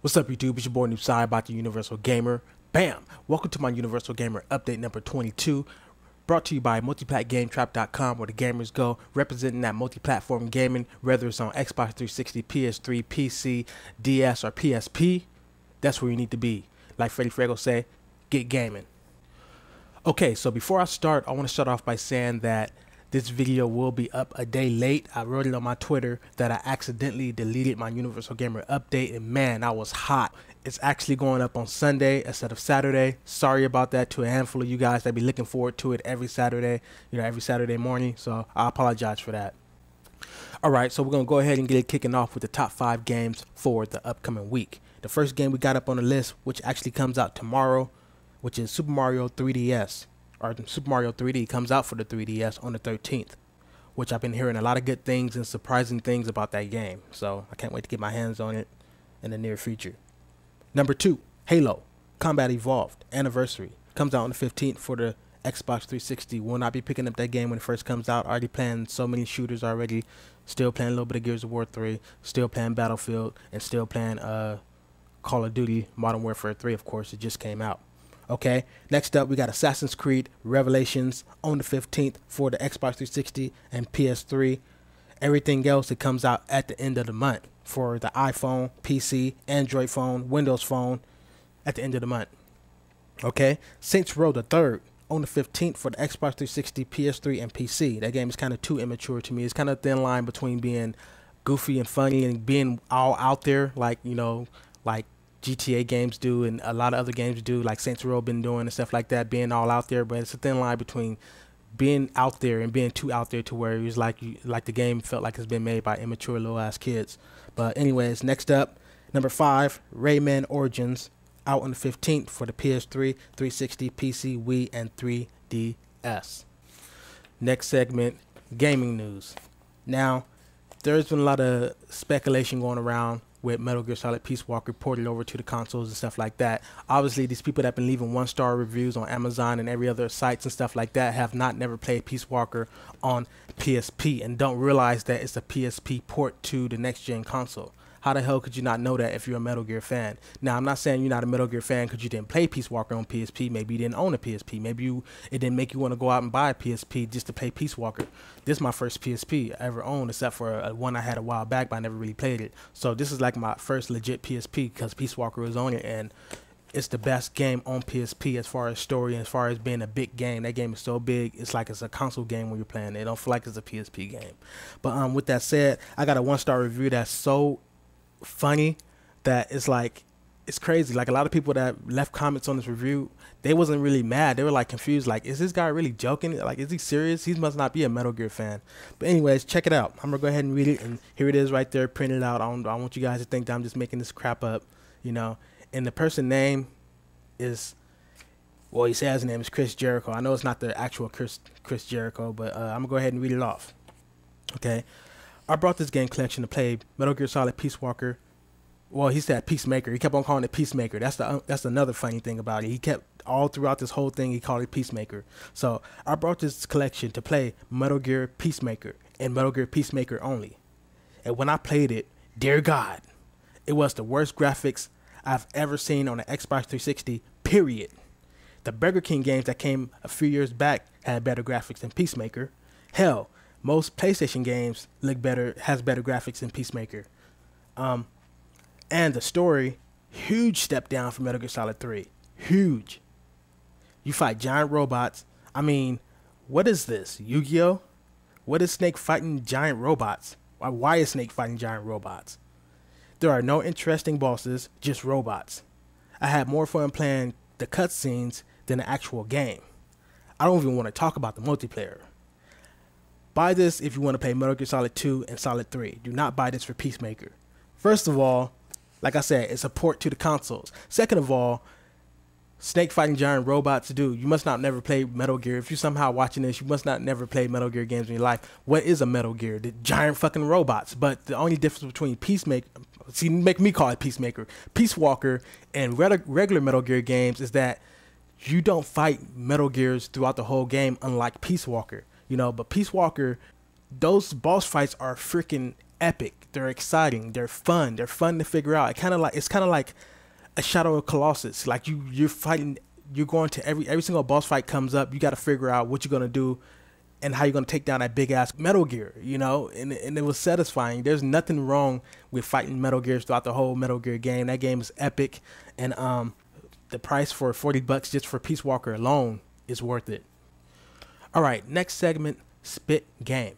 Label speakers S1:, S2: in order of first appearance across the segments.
S1: What's up, YouTube? It's your boy Noob about the Universal Gamer. Bam! Welcome to my Universal Gamer update number 22, brought to you by multiplatgametrap.com, where the gamers go, representing that multi-platform gaming, whether it's on Xbox 360, PS3, PC, DS, or PSP. That's where you need to be. Like Freddy Frago say, get gaming. Okay, so before I start, I want to start off by saying that this video will be up a day late. I wrote it on my Twitter that I accidentally deleted my Universal Gamer update, and man, I was hot. It's actually going up on Sunday instead of Saturday. Sorry about that to a handful of you guys that be looking forward to it every Saturday, every Saturday morning. So I apologize for that. All right, so we're going to go ahead and get it kicking off with the top 5 games for the upcoming week. The first game we got up on the list, which actually comes out tomorrow, which is Super Mario 3DS. Or Super Mario 3D comes out for the 3DS on the 13th, which I've been hearing a lot of good things and surprising things about that game. So I can't wait to get my hands on it in the near future. Number 2, Halo Combat Evolved Anniversary comes out on the 15th for the Xbox 360. Will not be picking up that game when it first comes out. Already playing so many shooters already. Still playing a little bit of Gears of War 3. Still playing Battlefield, and still playing Call of Duty Modern Warfare 3. Of course, it just came out. Okay, next up we got Assassin's Creed Revelations on the 15th for the Xbox 360 and PS3. Everything else, it comes out at the end of the month for the iPhone, PC, Android phone, Windows phone at the end of the month. Okay, Saints Row the 3rd on the 15th for the Xbox 360, PS3, and PC. That game is kind of too immature to me. It's kind of a thin line between being goofy and funny and being all out there, like, like GTA games do and a lot of other games do, like Saints Row been doing and stuff like that, being all out there. But it's a thin line between being out there and being too out there to where it was like the game felt like it's been made by immature little ass kids. But anyways, next up, number 5, Rayman Origins out on the 15th for the PS3, 360, PC, Wii, and 3DS. Next segment, gaming news. Now, there's been a lot of speculation going around with Metal Gear Solid Peace Walker ported over to the consoles and stuff like that. Obviously, these people that have been leaving 1-star reviews on Amazon and every other sites and stuff like that have never played Peace Walker on PSP and don't realize that it's a PSP port to the next gen console. How the hell could you not know that if you're a Metal Gear fan? Now, I'm not saying you're not a Metal Gear fan because you didn't play Peace Walker on PSP. Maybe you didn't own a PSP. Maybe it didn't make you want to go out and buy a PSP just to play Peace Walker. This is my first PSP I ever owned, except for one I had a while back, but I never really played it. So this is like my first legit PSP because Peace Walker was on it, and it's the best game on PSP as far as story and as far as being a big game. That game is so big, it's like it's a console game when you're playing it. It don't feel like it's a PSP game. But with that said, I got a 1-star review that's so funny that it's crazy. Like, a lot of people that left comments on this review, they wasn't really mad. They were like confused, like, is this guy really joking? Like, is he serious? He must not be a Metal Gear fan. But anyways, check it out. I'm gonna go ahead and read it, and here it is right there printed out. I want you guys to think that I'm just making this crap up, and the person name is, well, he says his name is Chris Jericho. I know it's not the actual Chris Jericho, but I'm gonna go ahead and read it off. Okay, I brought this game collection to play Metal Gear Solid Peace Walker. Well, he said Peacemaker. He kept on calling it Peacemaker. That's another funny thing about it. He kept all throughout this whole thing, he called it Peacemaker. So I brought this collection to play Metal Gear Peacemaker and Metal Gear Peacemaker only. And when I played it, dear God, it was the worst graphics I've ever seen on an Xbox 360, period. The Burger King games that came a few years back had better graphics than Peacemaker. Hell, most PlayStation games has better graphics than Peacemaker. And the story, huge step down from Metal Gear Solid 3. Huge. You fight giant robots. I mean, what is this? Yu-Gi-Oh? What is Snake fighting giant robots? Why is Snake fighting giant robots? There are no interesting bosses, just robots. I had more fun playing the cutscenes than the actual game. I don't even want to talk about the multiplayer. Buy this if you want to play Metal Gear Solid 2 and Solid 3. Do not buy this for Peacemaker. First of all, like I said, it's a port to the consoles. Second of all, Snake fighting giant robots, dude, you must not never play Metal Gear. If you're somehow watching this, you must not never play Metal Gear games in your life. What is a Metal Gear? The giant fucking robots. But the only difference between Peacemaker, see, make me call it Peacemaker, Peace Walker, and regular Metal Gear games is that you don't fight Metal Gears throughout the whole game, unlike Peace Walker. But Peace Walker, those boss fights are freaking epic. They're exciting. They're fun. They're fun to figure out. It's kind of like a Shadow of Colossus. Like you're fighting. You're going to every single boss fight comes up. You got to figure out what you're gonna do and how you're gonna take down that big ass Metal Gear. You know, and it was satisfying. There's nothing wrong with fighting Metal Gears throughout the whole Metal Gear game. That game is epic, and the price for $40 just for Peace Walker alone is worth it. All right, next segment, Spit Game.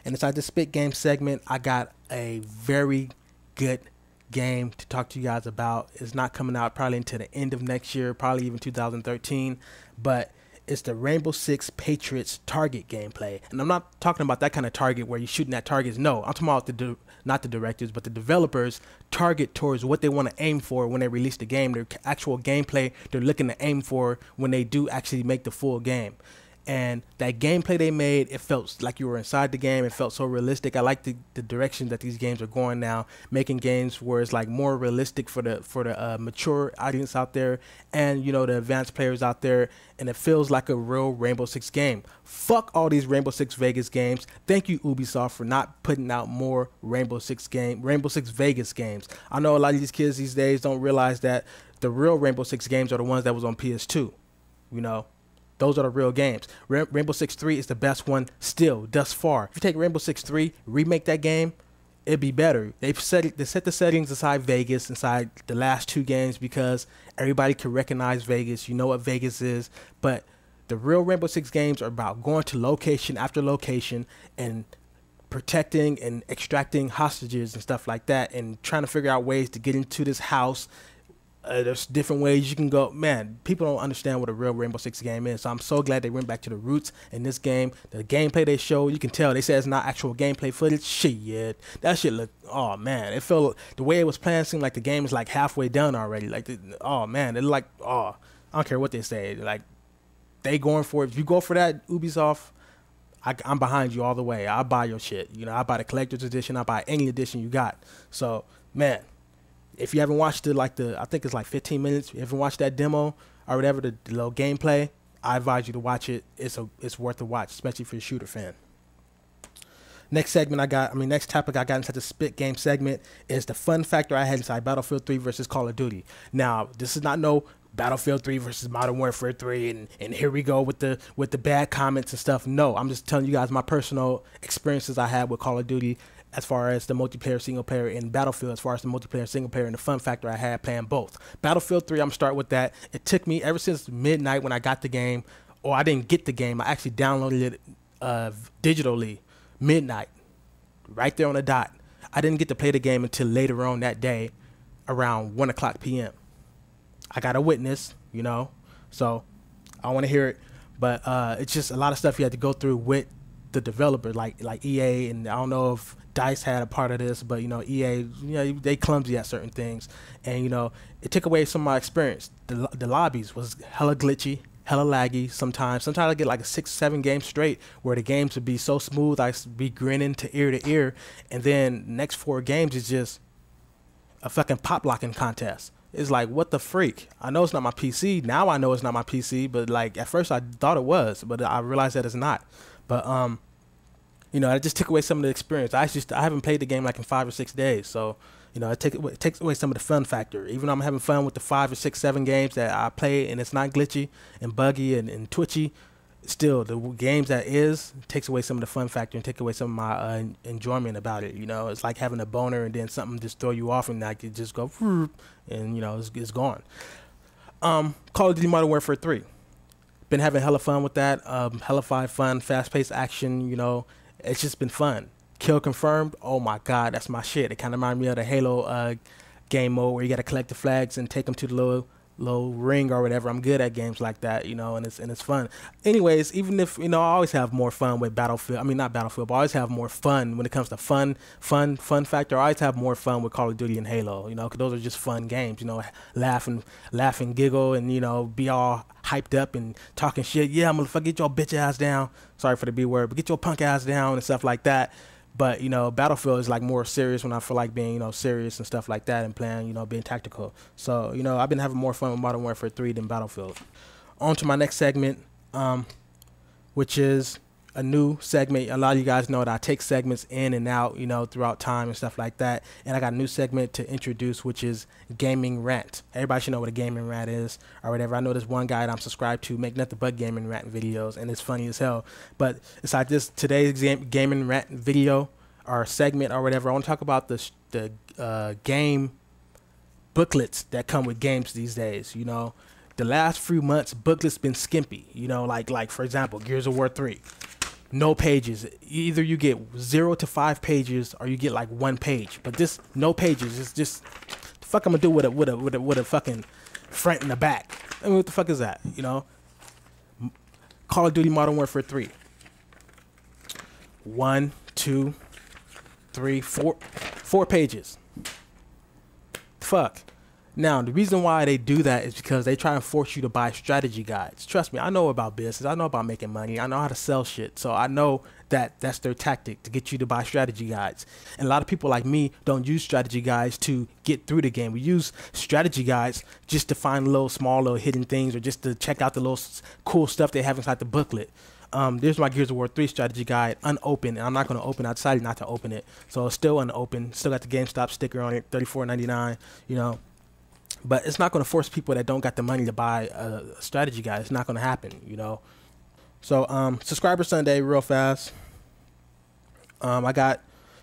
S1: And inside the Spit Game segment, I got a very good game to talk to you guys about. It's not coming out probably until the end of next year, probably even 2013, but it's the Rainbow Six Patriots target gameplay. And I'm not talking about that kind of target where you're shooting at targets. No, I'm talking about not the directors, but the developers target towards what they want to aim for when they release the game, their actual gameplay they're looking to aim for when they do actually make the full game. And that gameplay they made, it felt like you were inside the game. It felt so realistic. I like the direction that these games are going now, making games where it's like more realistic for the mature audience out there, and you know, the advanced players out there. And it feels like a real Rainbow Six game. Fuck all these Rainbow Six Vegas games. Thank you, Ubisoft, for not putting out more Rainbow Six Vegas games. I know a lot of these kids these days don't realize that the real Rainbow Six games are the ones that was on PS2. You know, those are the real games. Rainbow Six 3 is the best one still, thus far. If you take Rainbow Six 3, remake that game, it'd be better. They set the settings inside Vegas, inside the last two games, because everybody can recognize Vegas. You know what Vegas is. But the real Rainbow Six games are about going to location after location and protecting and extracting hostages and stuff like that, and trying to figure out ways to get into this house. There's different ways you can go. Man, people don't understand what a real Rainbow Six game is. So I'm so glad they went back to the roots in this game. The gameplay they showed, you can tell they said it's not actual gameplay footage. Shit, that shit looked, oh man, it felt, the way it was playing seemed like the game is like halfway done already. Like, oh man, it like, oh, I don't care what they say. Like, they going for it. If you go for that, Ubisoft, I'm behind you all the way. I'll buy your shit. You know, I'll buy the collector's edition. I'll buy any edition you got. So, man, if you haven't watched it, I think it's like 15 minutes. If you haven't watched that demo or whatever, the little gameplay, I advise you to watch it. It's worth a watch, especially if you're a shooter fan. Next topic I got inside the Spit Game segment is the fun factor I had inside Battlefield 3 versus Call of Duty. Now, this is not no Battlefield 3 versus Modern Warfare 3 and here we go with the bad comments and stuff. No, I'm just telling you guys my personal experiences I had with Call of Duty as far as the multiplayer, single player, and Battlefield, as far as the multiplayer, single player, and the fun factor I had playing both. Battlefield 3, I'm starting with that. It took me ever since midnight when I got the game, or I didn't get the game. I actually downloaded it digitally, midnight, right there on the dot. I didn't get to play the game until later on that day, around 1 o'clock p.m. I got a witness, you know, so I want to hear it. But it's just a lot of stuff you had to go through with the developer, like EA, and I don't know if DICE had a part of this, but you know, EA, you know, they clumsy at certain things, and you know, it took away some of my experience. The lobbies was hella glitchy, hella laggy sometimes. Sometimes I get like a 6-7 games straight where the games would be so smooth, I be grinning to ear, and then next 4 games is just a fucking pop locking contest. It's like, what the freak? I know it's not my PC. Now I know it's not my PC, but like at first I thought it was, but I realized that it's not. But you know, it just took away some of the experience. I haven't played the game like in 5 or 6 days, so you know, it takes away some of the fun factor. Even though I'm having fun with the 5 or 6, 7 games that I play, and it's not glitchy and buggy and twitchy, still the games that is takes away some of the fun factor and take away some of my enjoyment about it. You know, it's like having a boner and then something just throw you off and like you just go and you know, it's gone. Call of Duty Modern Warfare 3. Been having hella fun with that. Hella fun, fast-paced action. You know, it's just been fun. Kill confirmed. Oh my god, that's my shit. It kind of reminds me of the Halo game mode where you got to collect the flags and take them to the little ring or whatever. I'm good at games like that, you know, and it's fun. Anyways, even if, you know, I always have more fun with Battlefield. I mean, not Battlefield, but I always have more fun when it comes to fun factor. I always have more fun with Call of Duty and Halo, you know, because those are just fun games, you know, laugh and giggle and, you know, be all hyped up and talking shit. Yeah, I'm gonna get your bitch ass down. Sorry for the B word, but get your punk ass down and stuff like that. But, you know, Battlefield is like more serious when I feel like being, you know, serious and stuff like that and playing, you know, being tactical. So, you know, I've been having more fun with Modern Warfare 3 than Battlefield. On to my next segment, which is a new segment. A lot of you guys know that I take segments in and out, you know, throughout time and stuff like that. And I got a new segment to introduce, which is Gaming Rant. Everybody should know what a Gaming Rant is or whatever. I know there's one guy that I'm subscribed to make nothing but Gaming Rant videos, and it's funny as hell. But it's like this today's Gaming Rant video or segment or whatever. I want to talk about the game booklets that come with games these days. You know, the last few months booklets been skimpy. You know, like for example, Gears of War 3. No pages. Either you get 0 to 5 pages, or you get like 1 page. But this no pages. It's just the fuck I'm gonna do with a fucking front and the back. I mean, what the fuck is that? You know, Call of Duty Modern Warfare 3. 1, 2, 3, 4 pages. Fuck. Now, the reason why they do that is because they try and force you to buy strategy guides. Trust me, I know about business. I know about making money. I know how to sell shit. So I know that that's their tactic, to get you to buy strategy guides. And a lot of people like me don't use strategy guides to get through the game. We use strategy guides just to find small little hidden things, or just to check out the little cool stuff they have inside the booklet. There's my Gears of War 3 strategy guide, unopened, and I'm not going to open it. I decided not to open it. So it's still unopened. Still got the GameStop sticker on it, $34.99, you know. But it's not going to force people that don't got the money to buy a strategy guide. It's not going to happen, you know. So, Subscriber Sunday, real fast.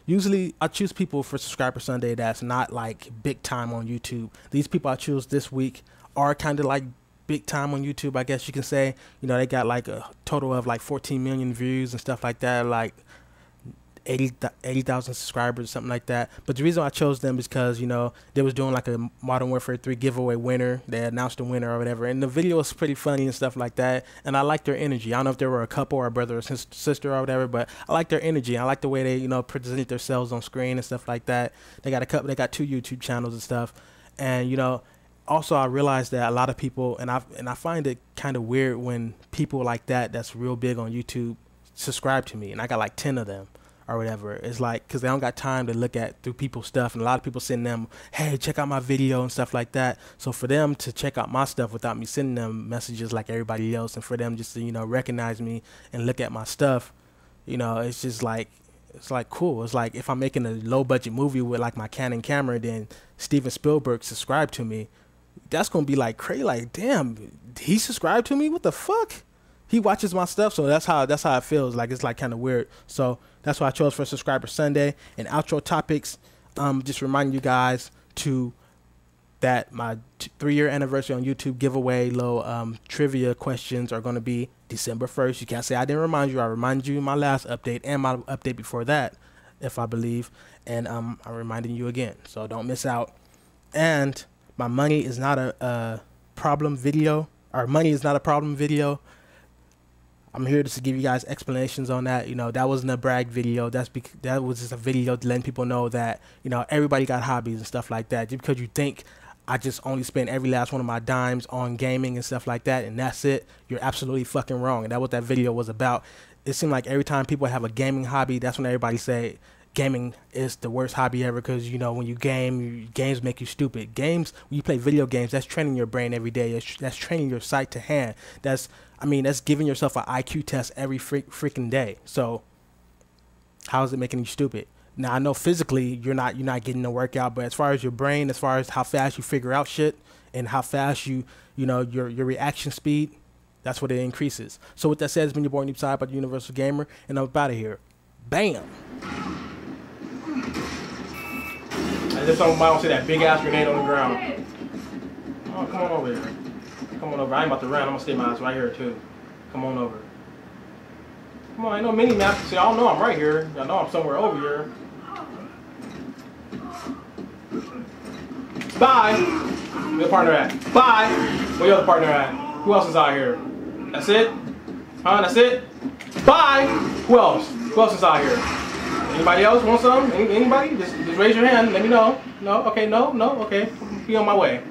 S1: Usually I choose people for Subscriber Sunday that's not like big time on YouTube. These people I choose this week are kind of like big time on YouTube, I guess you can say. You know, they got like a total of like 14 million views and stuff like that, like 80,000 subscribers or something like that. But the reason I chose them is because, you know, they was doing like a Modern Warfare 3 giveaway winner. They announced a winner or whatever, and the video was pretty funny and stuff like that. And I like their energy. I don't know if they were a couple or a brother or sister or whatever, but I like their energy. I like the way they, you know, present themselves on screen and stuff like that. They got they got 2 YouTube channels and stuff. And, you know, also I realized that a lot of people, and I find it kind of weird when people like that's real big on YouTube subscribe to me, and I got like 10 of them or whatever. It's like, because they don't got time to look at through people's stuff, and a lot of people send them, hey, check out my video and stuff like that. So for them to check out my stuff without me sending them messages like everybody else, and for them just to, you know, recognize me and look at my stuff, you know, it's just like, it's like cool. It's like if I'm making a low budget movie with like my Canon camera, then Steven Spielberg subscribed to me, that's gonna be like crazy. Like, damn, he subscribed to me? What the fuck? He watches my stuff, so that's how it feels. Like, it's like kind of weird. So that's why I chose for Subscriber Sunday. And outro topics, just reminding you guys that my 3-year anniversary on YouTube giveaway little trivia questions are going to be December 1st. You can't say I didn't remind you. I reminded you in my last update and my update before that, if I believe. And I'm reminding you again, so don't miss out. And my money is not a problem video, or money is not a problem video. I'm here just to give you guys explanations on that. You know, that wasn't a brag video. That was just a video to let people know that, you know, everybody got hobbies and stuff like that. Just because you think I just only spend every last one of my dimes on gaming and stuff like that, and that's it, you're absolutely fucking wrong. And that's what that video was about. It seemed like every time people have a gaming hobby, that's when everybody say gaming is the worst hobby ever, because, you know, when you game, games make you stupid. Games, when you play video games, that's training your brain every day. That's training your sight to hand. That's giving yourself an IQ test every freaking day. So how is it making you stupid? Now, I know physically you're not getting a workout, but as far as your brain, as far as how fast you figure out shit and how fast you know, your reaction speed, that's what it increases. So with that said, it's been your boy Noob Side by the Universal Gamer, and I'm out of here. Bam! I just somebody don't see that big ass grenade on the ground. Oh, come on over here. Come on over. I ain't about to run. I'm gonna stay my ass right here too. Come on over. Come on, ain't no mini map. See, I don't know I'm right here. I know I'm somewhere over here. Bye. Where your partner at? Bye. Where your other partner at? Who else is out here? That's it? Huh? That's it? Bye. Who else? Who else is out here? Anybody else want some? Anybody? Just raise your hand. Let me know. No? Okay. No? No? Okay. Be on my way.